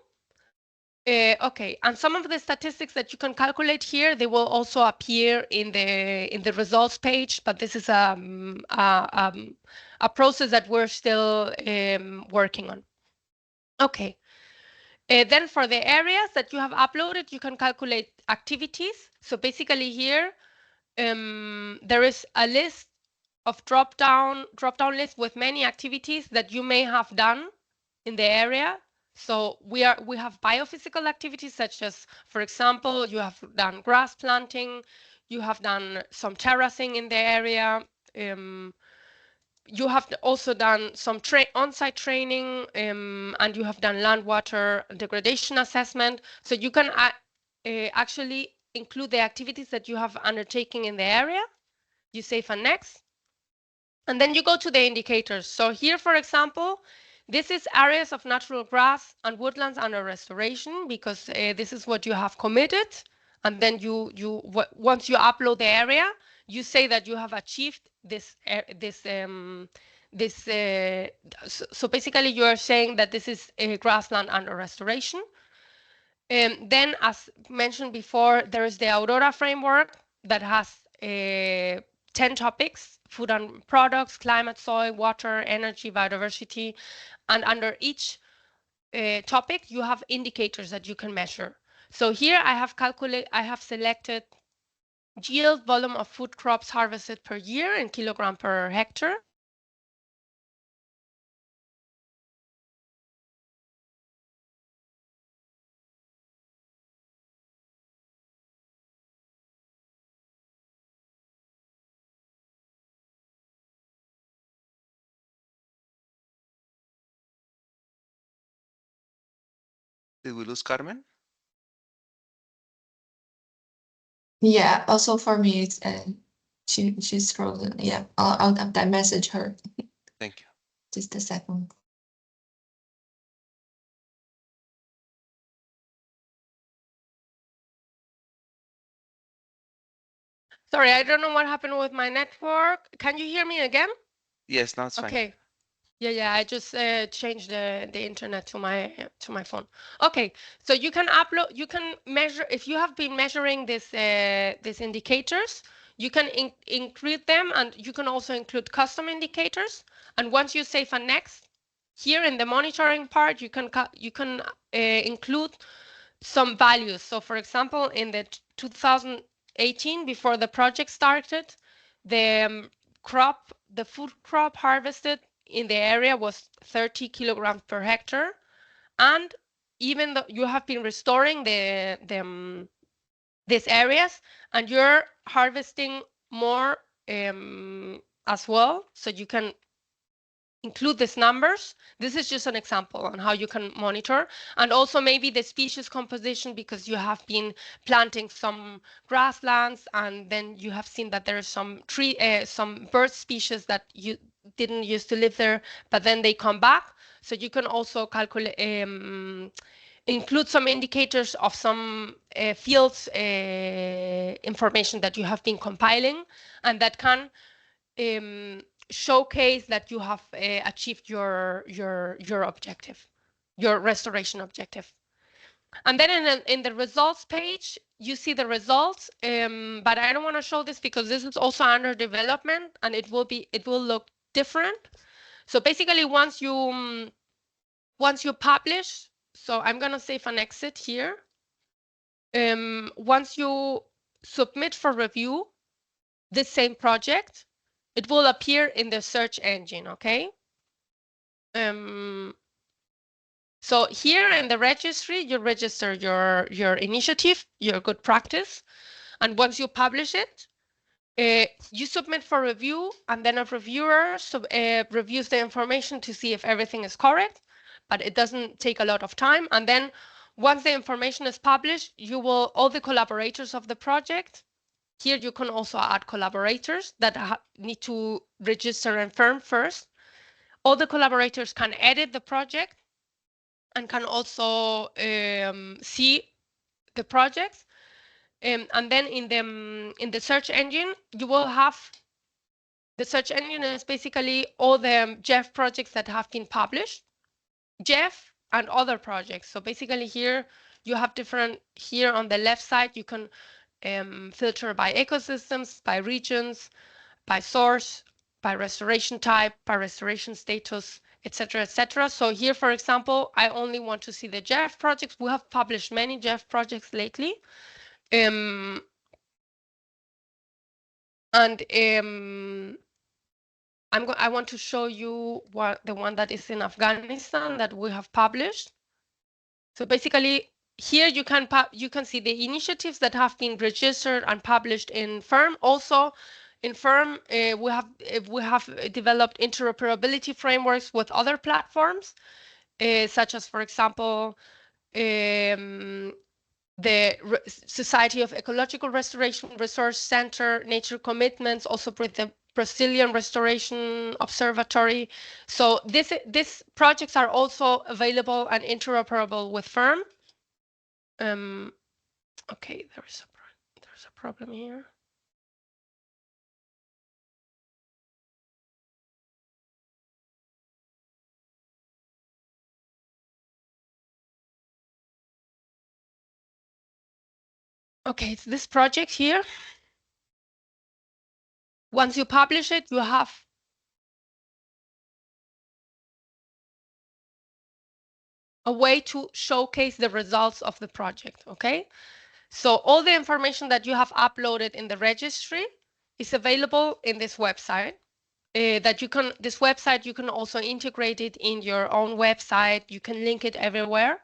Okay, and some of the statistics that you can calculate here, they will also appear in the results page, but this is a process that we're still working on. Okay. Then for the areas that you have uploaded, you can calculate activities. So basically here, there is a list of drop-down list with many activities that you may have done in the area. So we have biophysical activities such as, for example, you have done grass planting, you have done some terracing in the area. You have also done some on-site training, and you have done land water degradation assessment. So you can actually include the activities that you have undertaken in the area. You save and next. And then you go to the indicators. So here, for example, this is areas of natural grass and woodlands under restoration, because this is what you have committed. And then once you upload the area, you say that you have achieved this. So basically, you are saying that this is a grassland under restoration. Then, as mentioned before, there is the Aurora framework that has 10 topics: food and products, climate, soil, water, energy, biodiversity. And under each topic, you have indicators that you can measure. So here I have selected yield, volume of food crops harvested per year in kilogram per hectare. Did we lose Carmen? Yeah, also for me, it's she's frozen. Yeah, I'll message her. Thank you. Just a second. Sorry, I don't know what happened with my network. Can you hear me again? Yes, now it's fine. Okay. Yeah, I just changed the internet to my phone. Okay, so you can upload, you can measure, if you have been measuring these indicators, you can include them, and you can also include custom indicators. And once you save and next, here in the monitoring part, you can include some values. So for example, in the 2018, before the project started, the the food crop harvested in the area was 30 kilograms per hectare. And even though you have been restoring these areas, and you're harvesting more as well, so you can include these numbers. This is just an example on how you can monitor, and also maybe the species composition, because you have been planting some grasslands, and then you have seen that there are some some bird species that you didn't used to live there, but then they come back. So you can also calculate, include some indicators of some fields information that you have been compiling, and that can showcase that you have achieved your objective, your restoration objective. And then in the results page, you see the results, but I don't want to show this because this is also under development, and it will look different. So basically, once you publish, so I'm gonna save and exit here. Once you submit for review this same project, it will appear in the search engine, okay? So here in the registry, you register your initiative, your good practice, and once you publish it, you submit for review, and then a reviewer reviews the information to see if everything is correct, but it doesn't take a lot of time. And then once the information is published, all the collaborators of the project, here you can also add collaborators that need to register and FERM first. All the collaborators can edit the project and can also see the projects. And then in the search engine, you will have, the search engine is basically all the GEF projects that have been published, GEF and other projects. So basically here you have different, here on the left side, you can filter by ecosystems, by regions, by source, by restoration type, by restoration status, etc., etc. So here, for example, I only want to see the GEF projects. We have published many GEF projects lately. And I want to show you the one that is in Afghanistan that we have published. So basically, here you can see the initiatives that have been registered and published in FERM. Also, in FERM, we have developed interoperability frameworks with other platforms, such as, for example, the Society of Ecological Restoration Resource Center, Nature Commitments, also with the Brazilian Restoration Observatory. So these projects are also available and interoperable with FERM. Okay, there's a problem here. Okay, it's this project here. Once you publish it, you have a way to showcase the results of the project, okay? So all the information that you have uploaded in the registry is available in this website. This website, you can also integrate it in your own website. You can link it everywhere.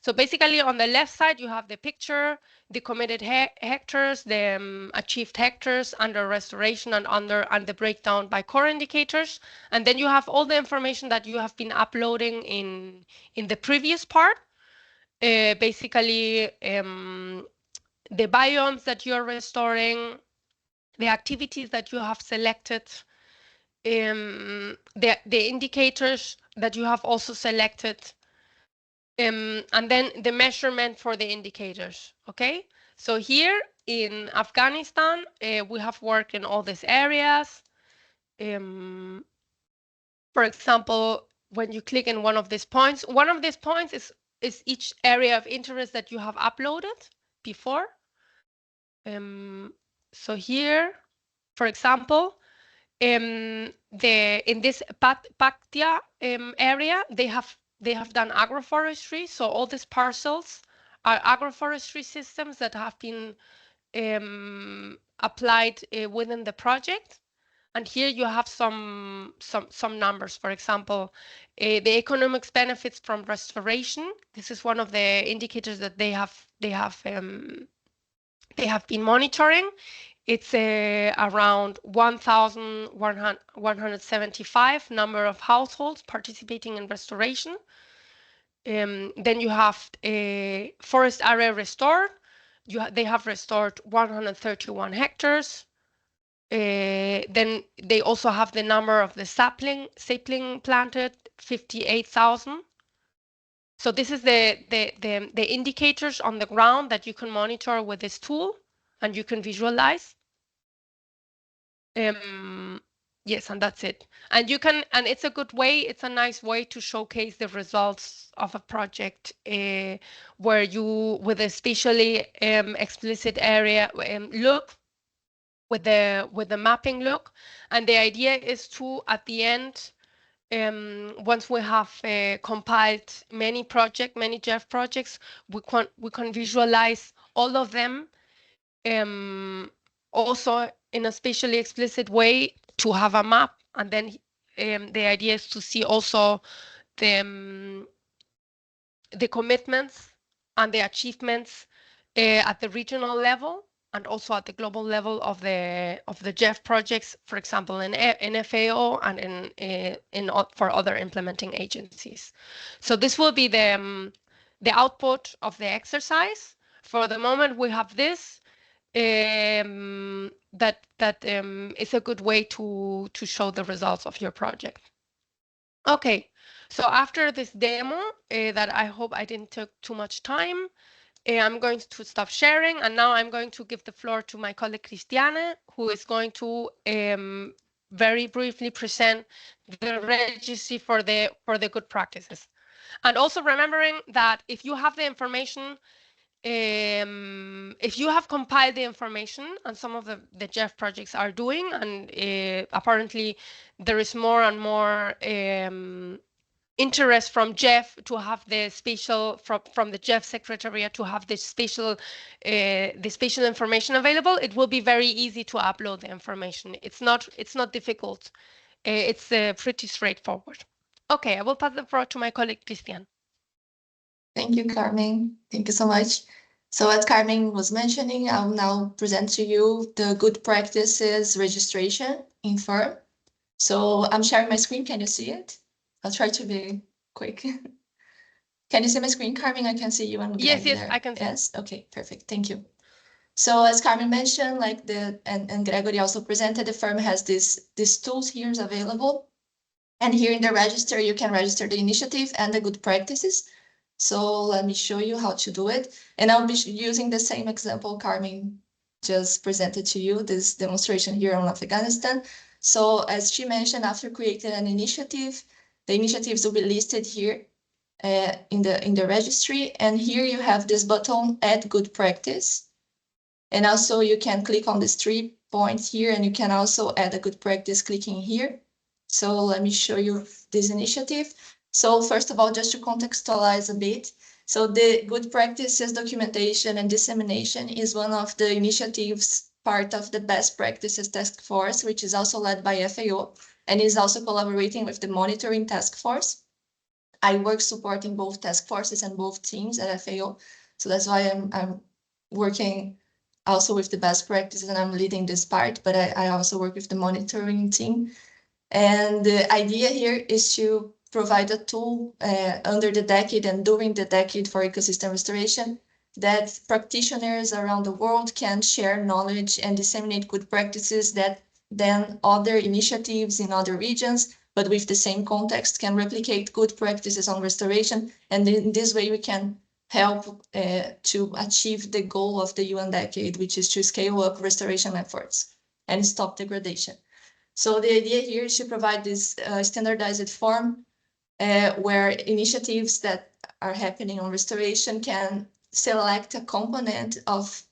So basically on the left side, you have the picture, the committed hectares, the achieved hectares under restoration and the breakdown by core indicators. And then you have all the information that you have been uploading in the previous part. Basically, the biomes that you're restoring, the activities that you have selected, the indicators that you have also selected, and then the measurement for the indicators. Okay, so here in Afghanistan, we have worked in all these areas. For example, when you click in one of these points is each area of interest that you have uploaded before. So here, for example, in this Paktia area, they have done agroforestry. So all these parcels are agroforestry systems that have been applied within the project. And here you have some numbers. For example, the economic benefits from restoration. This is one of the indicators that they have been monitoring. It's around 1,175 number of households participating in restoration. Then you have a forest area restored. They have restored 131 hectares. Then they also have the number of the sapling planted, 58,000. So this is the indicators on the ground that you can monitor with this tool and you can visualize. Yes, and that's it. And you can, and it's a good way, it's a nice way to showcase the results of a project where you, with a spatially explicit area look, with the mapping look. And the idea is to, at the end, once we have compiled many GEF projects, we can visualize all of them, also in a spatially explicit way, to have a map. And then the idea is to see also the commitments and the achievements at the regional level and also at the global level of the GEF projects, for example, in FAO and for other implementing agencies. So this will be the output of the exercise. For the moment, we have this. That is a good way to show the results of your project. Okay, so after this demo, that I hope I didn't take too much time, I'm going to stop sharing, and now I'm going to give the floor to my colleague Christiane, who is going to very briefly present the registry for the good practices. And also remembering that if you have the information, if you have compiled the information, and some of the GEF projects are doing, and apparently there is more and more interest from GEF to have the spatial from the GEF Secretariat to have the spatial information available, it will be very easy to upload the information. It's not difficult. It's pretty straightforward. Okay, I will pass the floor to my colleague Christian. Thank you, Carmen. Thank you so much. So as Carmen was mentioning, I'll now present to you the good practices registration in FERM. So I'm sharing my screen. Can you see it? I'll try to be quick. Can you see my screen, Carmen? I can see you and yes, Greg yes, there. I can see. Yes, okay, perfect. Thank you. So as Carmen mentioned, like and Gregory also presented, the FERM has these tools here available. And here in the register, you can register the initiative and the good practices. So let me show you how to do it. And I'll be using the same example Carmen just presented to you, this demonstration here on Afghanistan. So as she mentioned, after creating an initiative, the initiatives will be listed here in the registry. And here you have this button, Add Good Practice. And also you can click on these 3 points here, and you can also add a good practice clicking here. So let me show you this initiative. So first of all, just to contextualize a bit, so the good practices documentation and dissemination is one of the initiatives part of the best practices task force, which is also led by FAO and is also collaborating with the monitoring task force. I work supporting both task forces and both teams at FAO. So that's why I'm working also with the best practices and I'm leading this part, but I also work with the monitoring team. And the idea here is to provide a tool under the decade and during the decade for ecosystem restoration that practitioners around the world can share knowledge and disseminate good practices that then other initiatives in other regions, but with the same context, can replicate good practices on restoration. And in this way, we can help to achieve the goal of the UN decade, which is to scale up restoration efforts and stop degradation. So the idea here is to provide this standardized form where initiatives that are happening on restoration can select a component of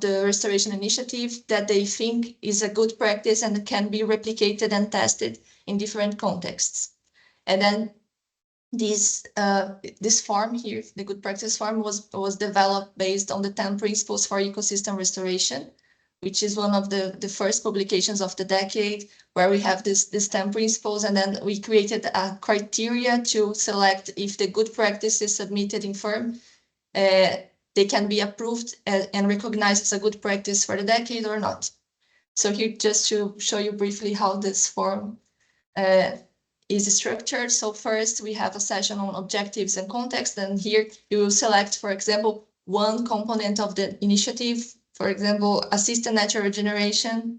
the restoration initiative that they think is a good practice and can be replicated and tested in different contexts. And then this form here, the good practice form, was developed based on the 10 principles for ecosystem restoration, which is one of the first publications of the decade, where we have this 10 principles, and then we created a criteria to select if the good practices submitted in FERM, they can be approved and recognized as a good practice for the decade or not. So here, just to show you briefly how this form is structured. So first we have a session on objectives and context, and here you will select, for example, one component of the initiative, for example, assisted natural regeneration,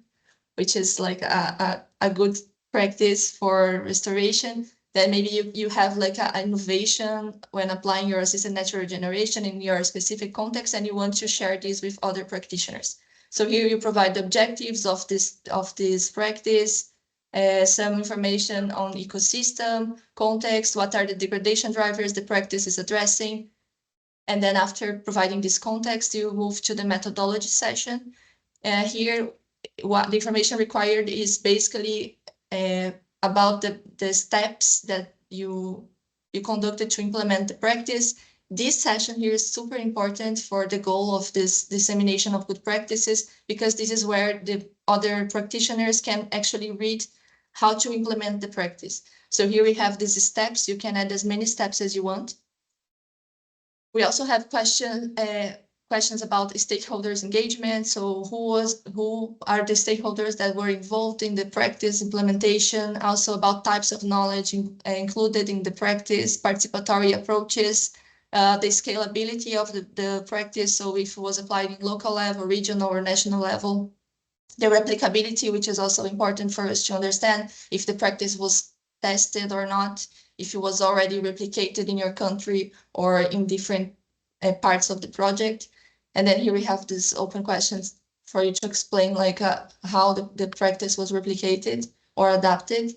which is like a good practice for restoration. Then maybe you have like an innovation when applying your assisted natural regeneration in your specific context, and you want to share this with other practitioners. So here you provide the objectives of this practice, some information on ecosystem, context, what are the degradation drivers the practice is addressing. And then after providing this context, you move to the methodology session. Here, what the information required is basically about the steps that you conducted to implement the practice. This session here is super important for the goal of this dissemination of good practices, because this is where the other practitioners can actually read how to implement the practice. So here we have these steps. You can add as many steps as you want. We also have questions about stakeholders engagement. So who are the stakeholders that were involved in the practice implementation? Also about types of knowledge included in the practice, participatory approaches, the scalability of the practice. So if it was applied in local level, regional or national level, the replicability, which is also important for us to understand if the practice was tested or not, if it was already replicated in your country or in different parts of the project. And then here we have these open questions for you to explain like how the practice was replicated or adapted.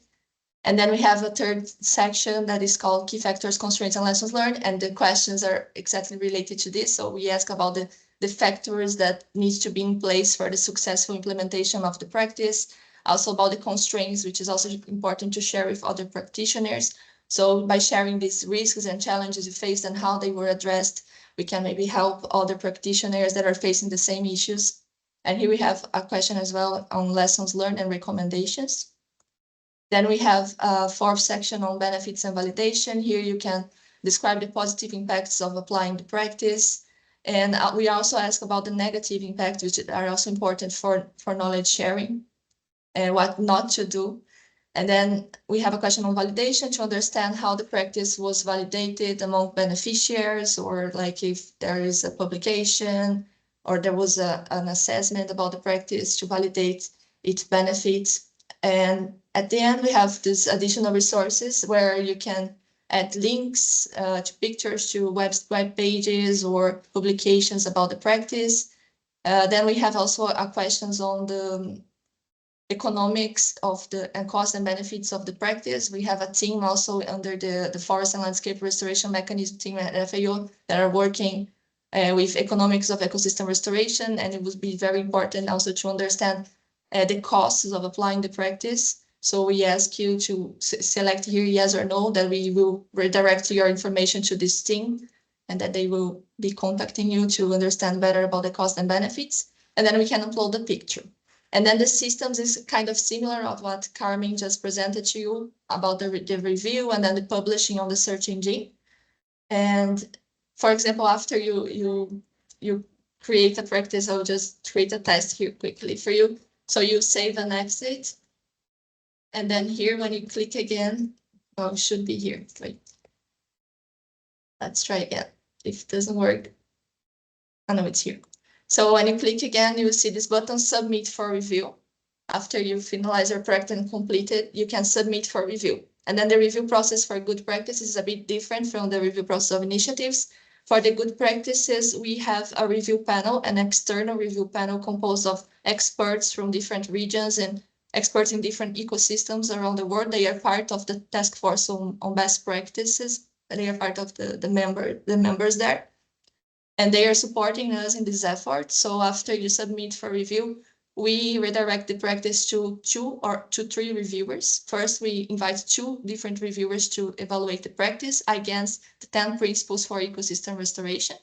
And then we have a third section that is called key factors, constraints, and lessons learned. And the questions are exactly related to this. So we ask about the factors that need to be in place for the successful implementation of the practice. Also about the constraints, which is also important to share with other practitioners. So by sharing these risks and challenges you faced and how they were addressed, we can maybe help other practitioners that are facing the same issues. And here we have a question as well on lessons learned and recommendations. Then we have a fourth section on benefits and validation. Here you can describe the positive impacts of applying the practice. And we also ask about the negative impacts, which are also important for knowledge sharing and what not to do. And then we have a question on validation to understand how the practice was validated among beneficiaries, or like if there is a publication or there was an assessment about the practice to validate its benefits. And at the end, we have these additional resources where you can add links to pictures, to web pages or publications about the practice. Then we have also questions on the economics of and costs and benefits of the practice. We have a team also under the Forest and Landscape Restoration Mechanism team at FAO that are working with economics of ecosystem restoration, and it would be very important also to understand the costs of applying the practice. So we ask you to select here yes or no, that we will redirect your information to this team, and that they will be contacting you to understand better about the costs and benefits. And then we can upload the picture. And then the systems is kind of similar of what Carmen just presented to you about the review and then the publishing on the search engine. And for example, after you create a practice, I'll just create a test here quickly for you. So you save and exit. And then here, when you click again, oh, it should be here. Wait. Let's try again. If it doesn't work, I know it's here. So when you click again, you will see this button, submit for review. after you finalize your project and complete it, you can submit for review. And then the review process for good practices is a bit different from the review process of initiatives. For the good practices, we have a review panel, an external review panel composed of experts from different regions and experts in different ecosystems around the world. They are part of the task force on best practices. They are part of the members there. And they are supporting us in this effort. So after you submit for review, we redirect the practice to 2 or to 3 reviewers. First, we invite 2 different reviewers to evaluate the practice against the 10 principles for ecosystem restoration.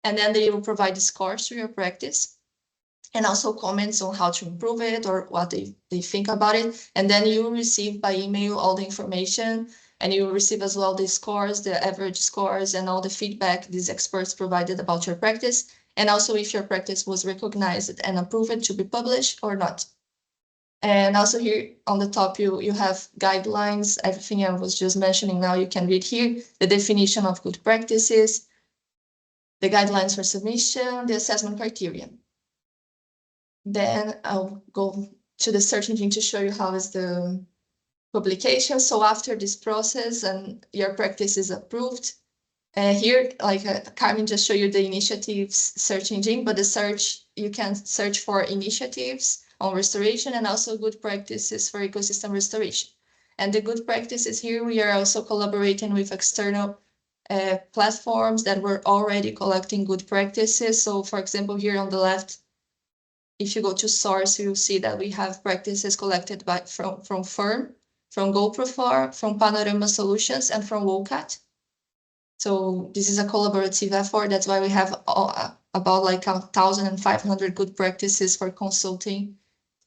And then they will provide scores to your practice and also comments on how to improve it or what they think about it. And then you will receive by email all the information, and you will receive as well the scores, the average scores, and all the feedback these experts provided about your practice. And also if your practice was recognized and approved to be published or not. And also here on the top, you have guidelines, everything I was just mentioning now, you can read here, the definition of good practices, the guidelines for submission, the assessment criteria. Then I'll go to the search engine to show you how is the publication. So after this process and your practice is approved, here, like Carmen just showed you the initiatives search engine, but the search, you can search for initiatives on restoration and also good practices for ecosystem restoration. And the good practices here, we are also collaborating with external platforms that were already collecting good practices. So for example, here on the left, if you go to source, you'll see that we have practices collected from FERM, from GoProFar, from Panorama Solutions, and from WOCAT. So this is a collaborative effort. That's why we have about like 1,500 good practices for consulting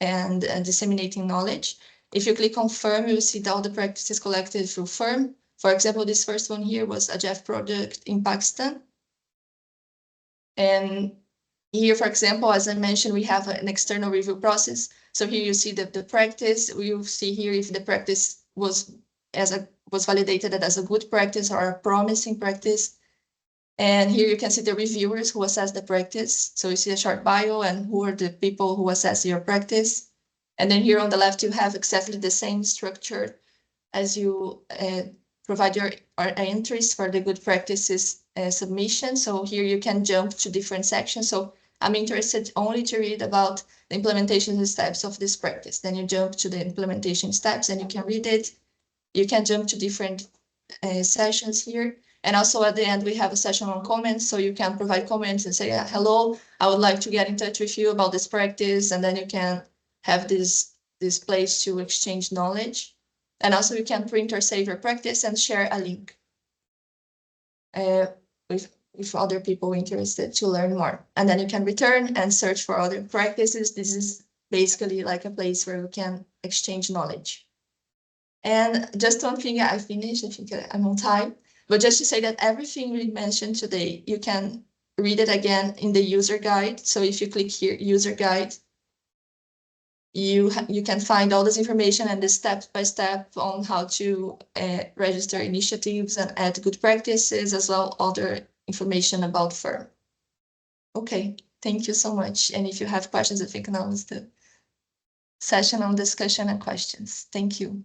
and disseminating knowledge. If you click on FERM, you'll see all the practices collected through FERM. For example, this first one here was a GEF project in Pakistan. And here, for example, as I mentioned, we have an external review process. So here you see the practice. We'll see here if the practice was validated as a good practice or a promising practice. And here you can see the reviewers who assess the practice. So you see a short bio and who are the people who assess your practice. And then here on the left, you have exactly the same structure as you provide your entries for the good practices submission. So here you can jump to different sections. So I'm interested only to read about the implementation steps of this practice. Then you jump to the implementation steps and you can read it. You can jump to different sessions here. And also at the end, we have a session on comments. So you can provide comments and say, hello, I would like to get in touch with you about this practice. And then you can have this place to exchange knowledge. And also you can print or save your practice and share a link with other people interested to learn more. And then you can return and search for other practices. This is basically like a place where we can exchange knowledge. And just one thing I finished, I think I'm on time, but just to say that everything we mentioned today, you can read it again in the user guide. So if you click here, user guide, you can find all this information and the step-by-step on how to register initiatives and add good practices, as well other information about FERM. Okay, thank you so much. And if you have questions, I think now is the session on discussion and questions. Thank you.